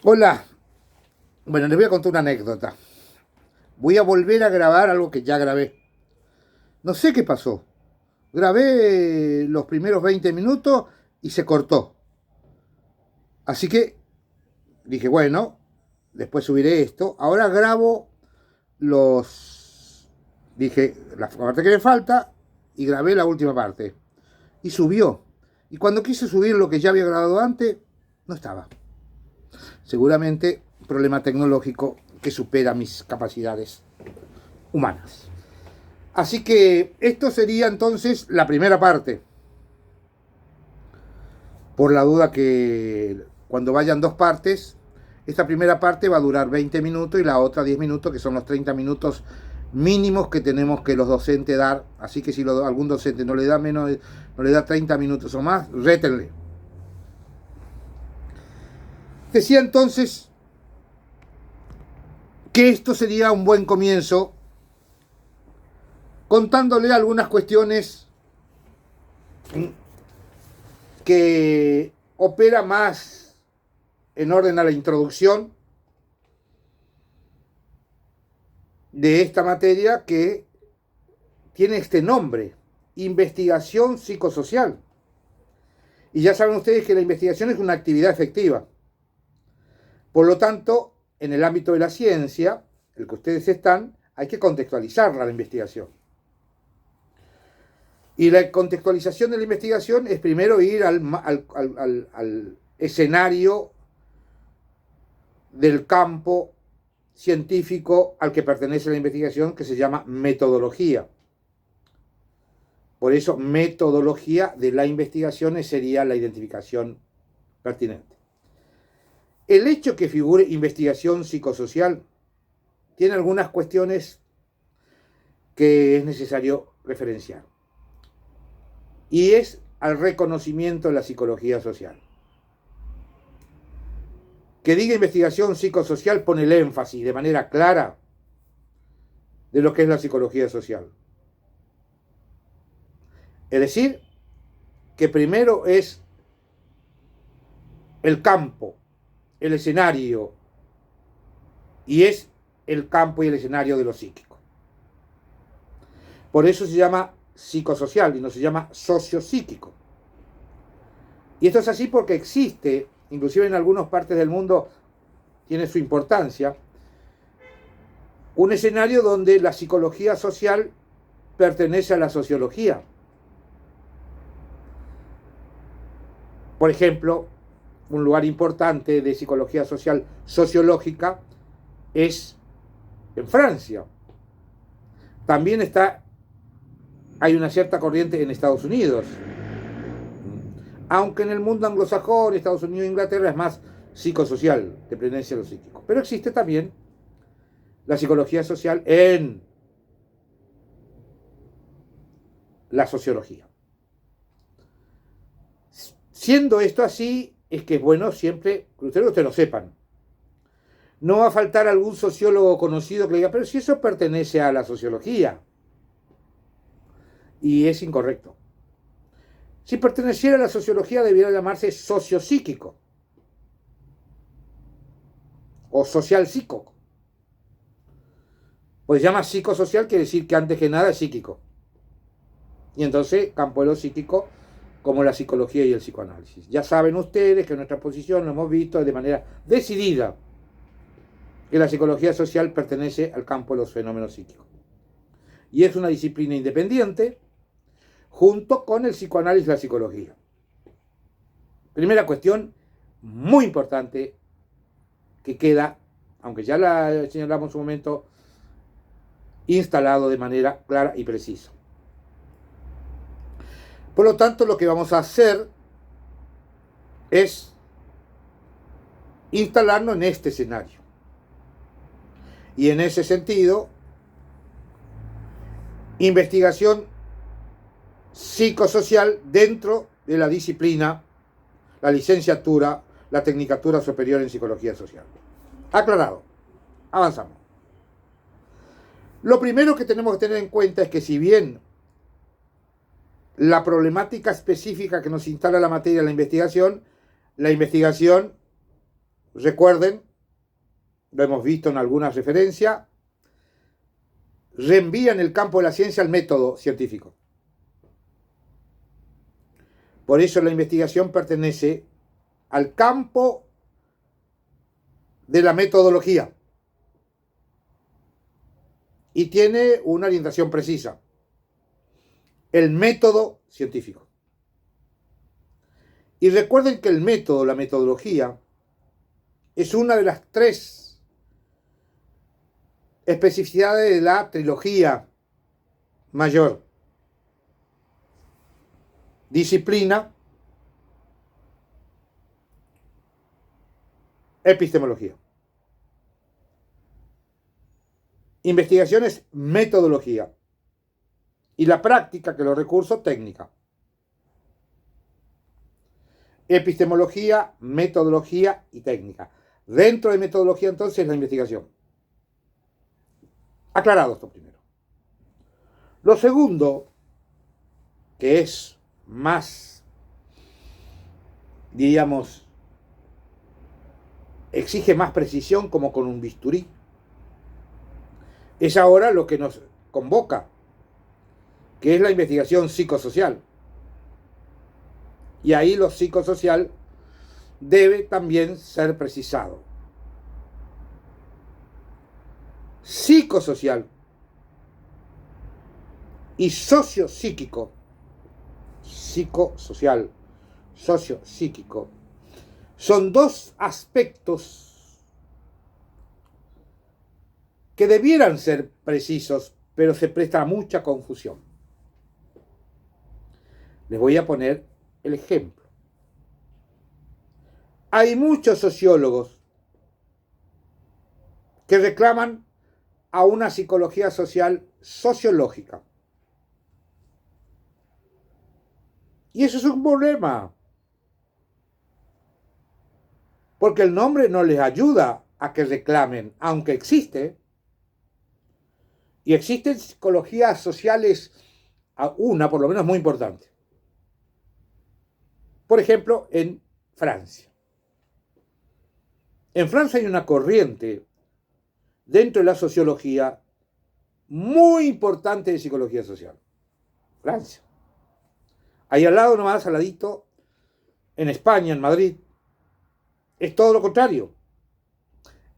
Hola, bueno, les voy a contar una anécdota. Voy a volver a grabar algo que ya grabé. No sé qué pasó. Grabé los primeros 20 minutos y se cortó. Así que dije, bueno, después subiré esto. Ahora grabo los... Dije, la parte que me falta y grabé la última parte. Y subió. Y cuando quise subir lo que ya había grabado antes, no estaba. Seguramente un problema tecnológico que supera mis capacidades humanas. Así que esto sería entonces la primera parte. Por la duda que cuando vayan dos partes, esta primera parte va a durar 20 minutos y la otra 10 minutos, que son los 30 minutos mínimos que tenemos que los docentes dar. Así que si algún docente no le da menos, no le da 30 minutos o más, rétenle. Decía entonces que esto sería un buen comienzo, contándole algunas cuestiones que opera más en orden a la introducción de esta materia, que tiene este nombre: investigación psicosocial. Y ya saben ustedes que la investigación es una actividad efectiva. Por lo tanto, en el ámbito de la ciencia, el que ustedes están, hay que contextualizarla, la investigación. Y la contextualización de la investigación es primero ir al escenario del campo científico al que pertenece la investigación, que se llama metodología. Por eso, metodología de la investigación sería la identificación pertinente. El hecho que figure investigación psicosocial tiene algunas cuestiones que es necesario referenciar. Y es al reconocimiento de la psicología social. Que diga investigación psicosocial pone el énfasis de manera clara de lo que es la psicología social. Es decir, que primero es el campo, el escenario, y es el campo y el escenario de lo psíquico. Por eso se llama psicosocial y no se llama sociopsíquico. Y esto es así porque existe, inclusive en algunas partes del mundo tiene su importancia, un escenario donde la psicología social pertenece a la sociología. Por ejemplo, un lugar importante de psicología social sociológica es en Francia. También hay una cierta corriente en Estados Unidos. Aunque en el mundo anglosajón, Estados Unidos e Inglaterra, es más psicosocial, de presencia de lo psíquico. Pero existe también la psicología social en la sociología. Siendo esto así, es que es bueno siempre que ustedes lo sepan. No va a faltar algún sociólogo conocido que le diga, pero si eso pertenece a la sociología. Y es incorrecto. Si perteneciera a la sociología, debiera llamarse sociopsíquico o social psíquico. Pues llama psicosocial, quiere decir que antes que nada es psíquico. Y entonces, campo de lo psíquico, como la psicología y el psicoanálisis. Ya saben ustedes que en nuestra posición lo hemos visto de manera decidida, que la psicología social pertenece al campo de los fenómenos psíquicos. Y es una disciplina independiente, junto con el psicoanálisis y la psicología. Primera cuestión muy importante que queda, aunque ya la señalamos en su momento, instalado de manera clara y precisa. Por lo tanto, lo que vamos a hacer es instalarnos en este escenario. Y en ese sentido, investigación psicosocial dentro de la disciplina, la licenciatura, la tecnicatura superior en psicología social. Aclarado. Avanzamos. Lo primero que tenemos que tener en cuenta es que, si bien la problemática específica que nos instala la materia de la investigación recuerden, lo hemos visto en alguna referencia, reenvían el campo de la ciencia al método científico. Por eso la investigación pertenece al campo de la metodología y tiene una orientación precisa: el método científico. Y recuerden que el método, la metodología, es una de las 3 especificidades de la trilogía mayor: disciplina, epistemología. Investigación es metodología y la práctica, que los recursos, técnica. Epistemología, metodología y técnica. Dentro de metodología, entonces, la investigación. Aclarado esto primero. Lo segundo, que es más, diríamos, exige más precisión, como con un bisturí, es ahora lo que nos convoca, que es la investigación psicosocial. Y ahí lo psicosocial debe también ser precisado. Psicosocial y sociopsíquico, psicosocial, sociopsíquico, son 2 aspectos que debieran ser precisos, pero se presta a mucha confusión. Les voy a poner el ejemplo. Hay muchos sociólogos que reclaman a una psicología social sociológica. Y eso es un problema, porque el nombre no les ayuda a que reclamen, aunque existe. Y existen psicologías sociales, una por lo menos muy importante. Por ejemplo, en Francia. En Francia hay una corriente dentro de la sociología muy importante de psicología social. Francia. Ahí al lado nomás, al ladito, en España, en Madrid, es todo lo contrario.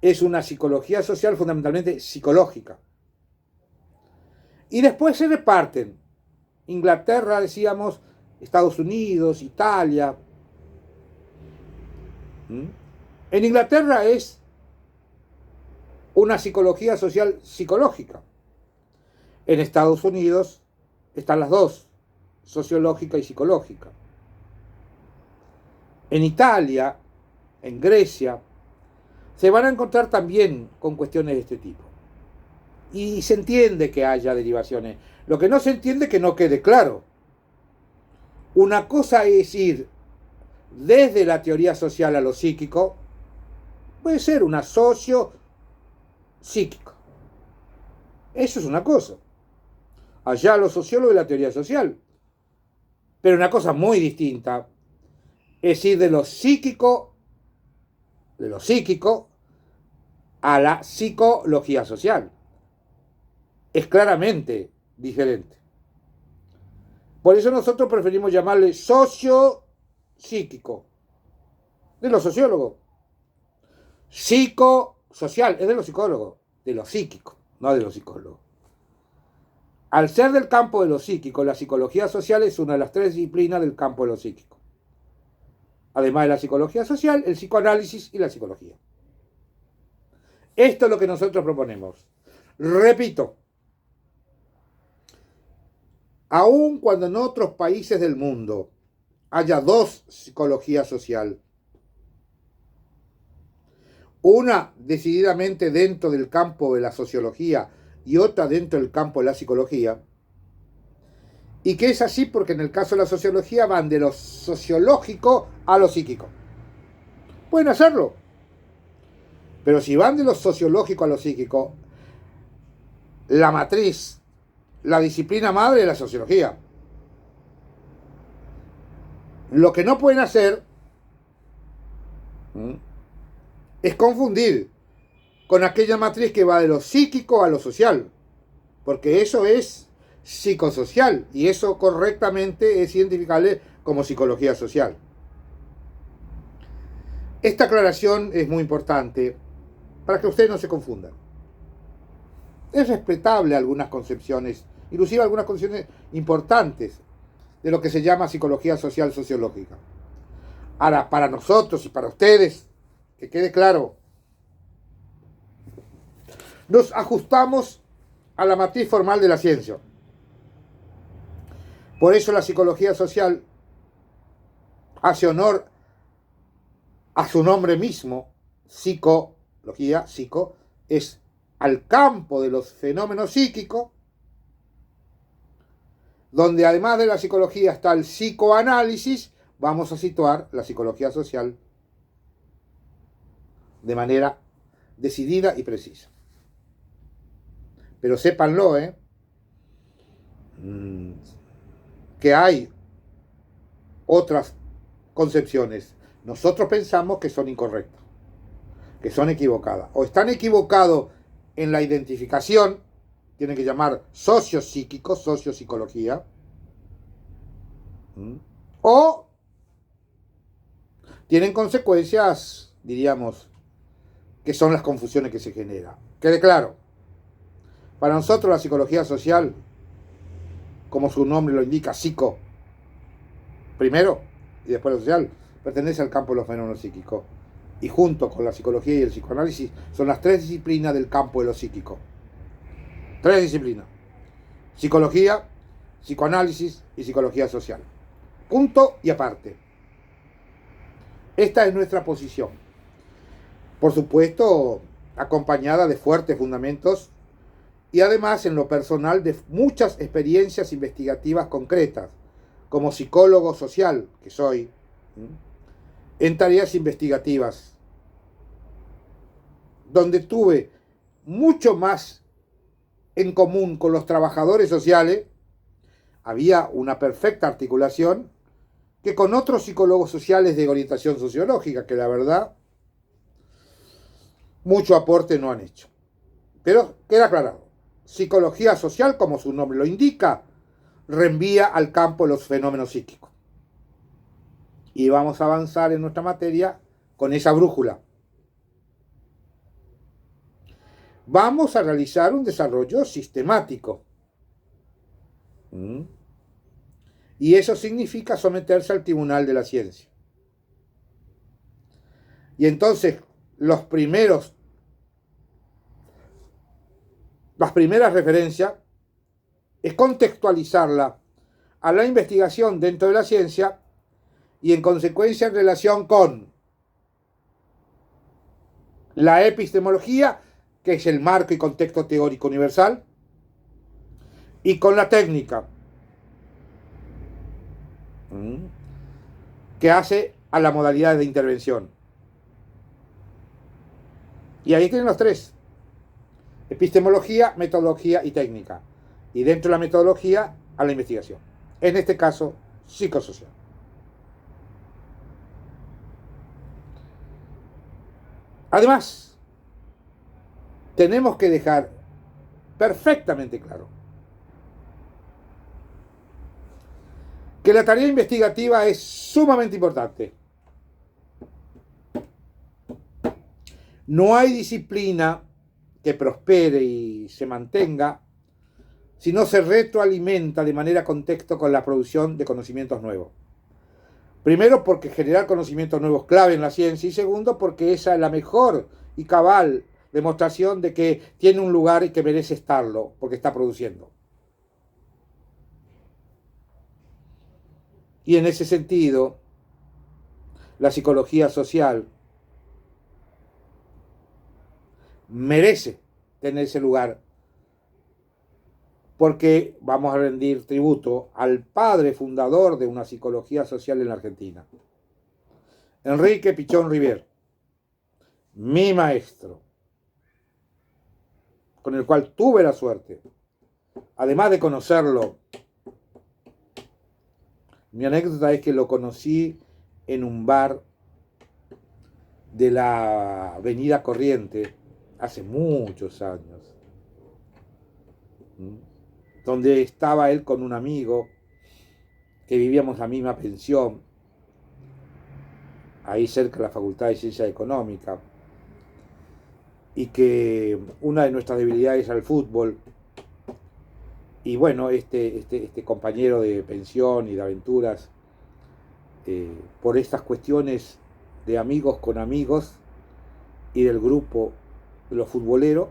Es una psicología social fundamentalmente psicológica. Y después se reparten. Inglaterra, decíamos, Estados Unidos, Italia. En Inglaterra es una psicología social psicológica. En Estados Unidos están las 2, sociológica y psicológica. En Italia, en Grecia, se van a encontrar también con cuestiones de este tipo. Y se entiende que haya derivaciones. Lo que no se entiende es que no quede claro. Una cosa es ir desde la teoría social a lo psíquico, puede ser una socio-psíquico. Eso es una cosa. Allá los sociólogos de la teoría social. Pero una cosa muy distinta es ir de lo psíquico a la psicología social. Es claramente diferente. Por eso nosotros preferimos llamarle socio-psíquico, de los sociólogos. Psicosocial, es de los psicólogos, de lo psíquico, no de los psicólogos. Al ser del campo de lo psíquico, la psicología social es una de las 3 disciplinas del campo de lo psíquico. Además de la psicología social, el psicoanálisis y la psicología. Esto es lo que nosotros proponemos. Repito, aun cuando en otros países del mundo haya 2 psicologías social, una decididamente dentro del campo de la sociología y otra dentro del campo de la psicología, y que es así porque en el caso de la sociología van de lo sociológico a lo psíquico. Pueden hacerlo, pero si van de lo sociológico a lo psíquico, la matriz, la disciplina madre es la sociología. Lo que no pueden hacer es confundir con aquella matriz que va de lo psíquico a lo social, porque eso es psicosocial y eso correctamente es identificable como psicología social. Esta aclaración es muy importante para que ustedes no se confundan. Es respetable algunas concepciones, inclusive algunas concepciones importantes de lo que se llama psicología social sociológica. Ahora, para nosotros y para ustedes, que quede claro, nos ajustamos a la matriz formal de la ciencia. Por eso la psicología social hace honor a su nombre mismo. Psicología, psico, es al campo de los fenómenos psíquicos, donde además de la psicología está el psicoanálisis. Vamos a situar la psicología social de manera decidida y precisa. Pero sépanlo, que hay otras concepciones. Nosotros pensamos que son incorrectas, que son equivocadas. O están equivocados en la identificación, tienen que llamar sociopsíquico, sociopsicología, o tienen consecuencias, diríamos, que son las confusiones que se generan. Quede claro, para nosotros la psicología social, como su nombre lo indica, psico, primero, y después lo social, pertenece al campo de los fenómenos psíquicos. Y junto con la psicología y el psicoanálisis son las tres disciplinas del campo de lo psíquico. Tres disciplinas: psicología, psicoanálisis y psicología social. Punto y aparte. Esta es nuestra posición. Por supuesto, acompañada de fuertes fundamentos y además en lo personal de muchas experiencias investigativas concretas, como psicólogo social que soy, en tareas investigativas, donde tuve mucho más en común con los trabajadores sociales, había una perfecta articulación, que con otros psicólogos sociales de orientación sociológica, que la verdad, mucho aporte no han hecho. Pero queda aclarado, psicología social, como su nombre lo indica, reenvía al campo de los fenómenos psíquicos. Y vamos a avanzar en nuestra materia con esa brújula. Vamos a realizar un desarrollo sistemático. Y eso significa someterse al tribunal de la ciencia. Y entonces las primeras referencias es contextualizarla a la investigación dentro de la ciencia y en consecuencia en relación con la epistemología, que es el marco y contexto teórico universal, y con la técnica, que hace a la modalidad de intervención. Y ahí tienen los tres: epistemología, metodología y técnica. Y dentro de la metodología, a la investigación. En este caso, psicosocial. Además, tenemos que dejar perfectamente claro que la tarea investigativa es sumamente importante. No hay disciplina que prospere y se mantenga si no se retroalimenta de manera contexto con la producción de conocimientos nuevos. Primero, porque generar conocimientos nuevos es clave en la ciencia, y segundo, porque esa es la mejor y cabal demostración de que tiene un lugar y que merece estarlo, porque está produciendo. Y en ese sentido, la psicología social merece tener ese lugar, porque vamos a rendir tributo al padre fundador de una psicología social en la Argentina, Enrique Pichón Rivière, mi maestro, con el cual tuve la suerte, además de conocerlo. Mi anécdota es que lo conocí en un bar de la Avenida Corriente, hace muchos años, donde estaba él con un amigo, que vivíamos la misma pensión, ahí cerca de la Facultad de Ciencia Económica, y que una de nuestras debilidades era el fútbol, y bueno, este compañero de pensión y de aventuras, por estas cuestiones de amigos con amigos y del grupo de los futboleros,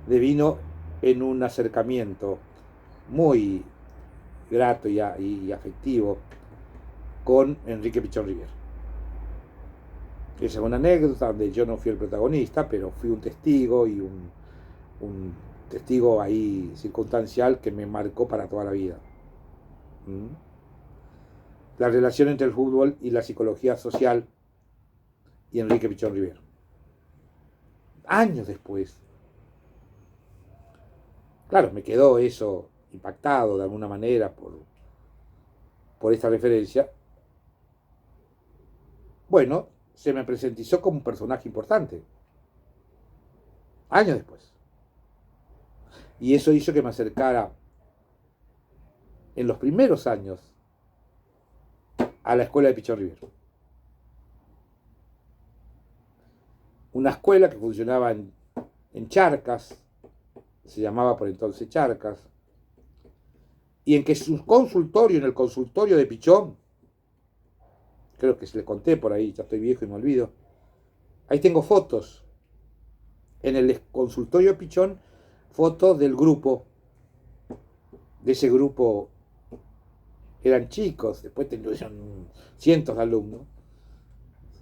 devino en un acercamiento muy grato y afectivo con Enrique Pichón Rivière. Esa es una anécdota donde yo no fui el protagonista, pero fui un testigo y un testigo ahí circunstancial que me marcó para toda la vida. La relación entre el fútbol y la psicología social y Enrique Pichón Rivière. Años después, claro, me quedó eso impactado de alguna manera por esta referencia. Bueno, se me presentizó como un personaje importante. Años después. Y eso hizo que me acercara en los primeros años a la escuela de Pichón Rivière. Una escuela que funcionaba en Charcas, se llamaba por entonces Charcas, y en que su consultorio, en el consultorio de Pichón, creo que se le conté por ahí, ya estoy viejo y me olvido, ahí tengo fotos, en el consultorio de Pichón, fotos del grupo, de ese grupo, eran chicos, después tuvieron cientos de alumnos,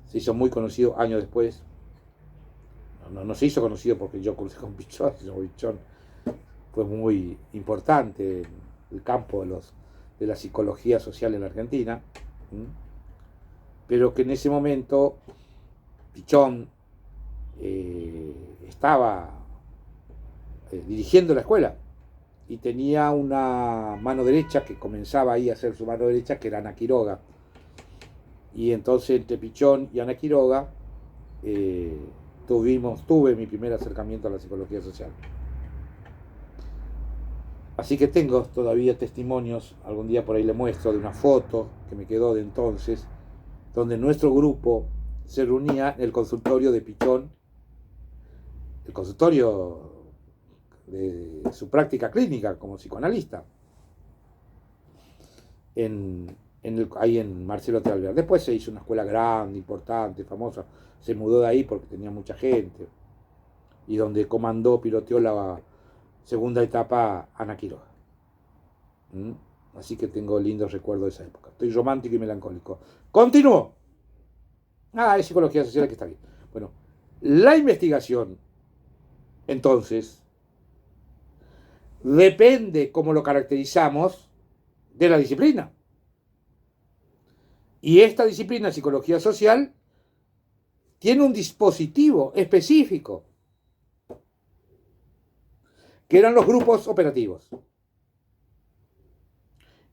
se hizo muy conocido años después, no se hizo conocido porque yo cursé con Pichón, sino Pichón fue muy importante en el campo de la psicología social en la Argentina, pero que en ese momento Pichón estaba dirigiendo la escuela y tenía una mano derecha que comenzaba ahí a hacer su mano derecha, que era Ana Quiroga. Y entonces entre Pichón y Ana Quiroga tuve mi primer acercamiento a la psicología social. Así que tengo todavía testimonios, algún día por ahí le muestro, de una foto que me quedó de entonces, donde nuestro grupo se reunía en el consultorio de Pichón, el consultorio de su práctica clínica como psicoanalista, ahí en Marcelo T. Alvear. Después se hizo una escuela grande, importante, famosa, se mudó de ahí porque tenía mucha gente, y donde piloteó la segunda etapa Ana Quiroga. Así que tengo lindos recuerdos de esa época. Estoy romántico y melancólico. ¡Continúo! Es psicología social, que está bien. Bueno, la investigación, entonces, depende, como lo caracterizamos, de la disciplina. Y esta disciplina, psicología social, tiene un dispositivo específico, que eran los grupos operativos.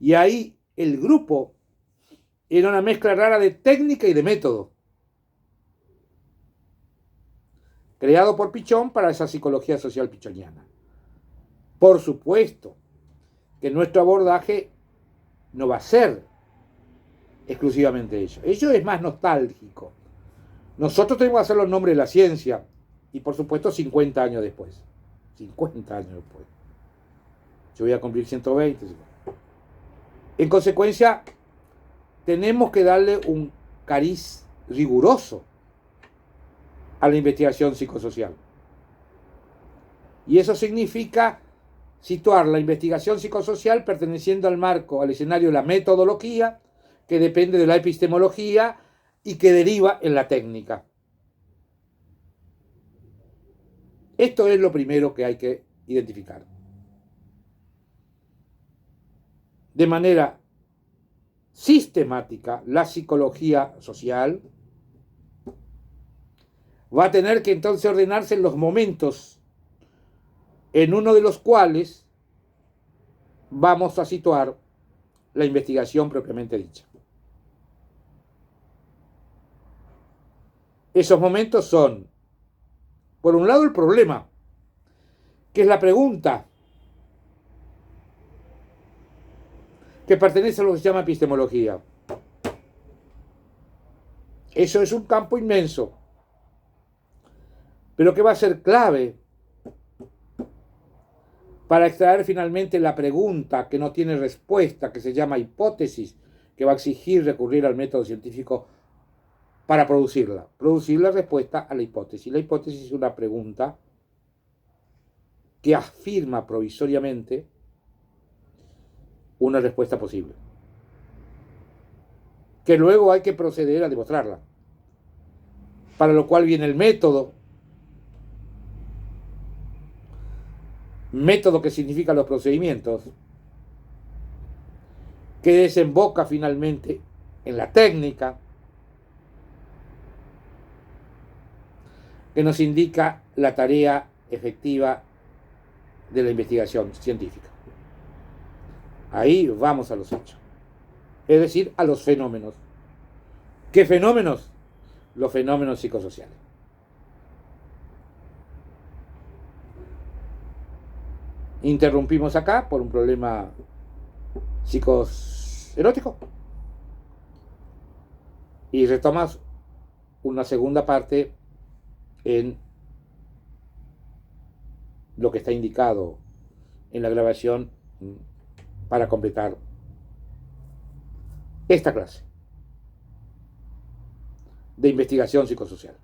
Y ahí el grupo era una mezcla rara de técnica y de método, creado por Pichón para esa psicología social pichoniana. Por supuesto que nuestro abordaje no va a ser exclusivamente ello. Ello es más nostálgico. Nosotros tenemos que hacerlo en nombre de la ciencia y por supuesto 50 años después. 50 años después. Yo voy a cumplir 120. En consecuencia, tenemos que darle un cariz riguroso a la investigación psicosocial. Y eso significa situar la investigación psicosocial perteneciendo al marco, al escenario de la metodología, que depende de la epistemología y que deriva en la técnica. Esto es lo primero que hay que identificar. De manera sistemática, la psicología social va a tener que entonces ordenarse en los momentos en uno de los cuales vamos a situar la investigación propiamente dicha. Esos momentos son, por un lado, el problema, que es la pregunta, que pertenece a lo que se llama epistemología. Eso es un campo inmenso, pero que va a ser clave para extraer finalmente la pregunta que no tiene respuesta, que se llama hipótesis, que va a exigir recurrir al método científico para producir la respuesta a la hipótesis. La hipótesis es una pregunta que afirma provisoriamente una respuesta posible, que luego hay que proceder a demostrarla, para lo cual viene el método que significa los procedimientos, que desemboca finalmente en la técnica, que nos indica la tarea efectiva de la investigación científica. Ahí vamos a los hechos, es decir, a los fenómenos. ¿Qué fenómenos? Los fenómenos psicosociales. Interrumpimos acá por un problema psicoerótico y retomas una segunda parte en lo que está indicado en la grabación para completar esta clase de investigación psicosocial.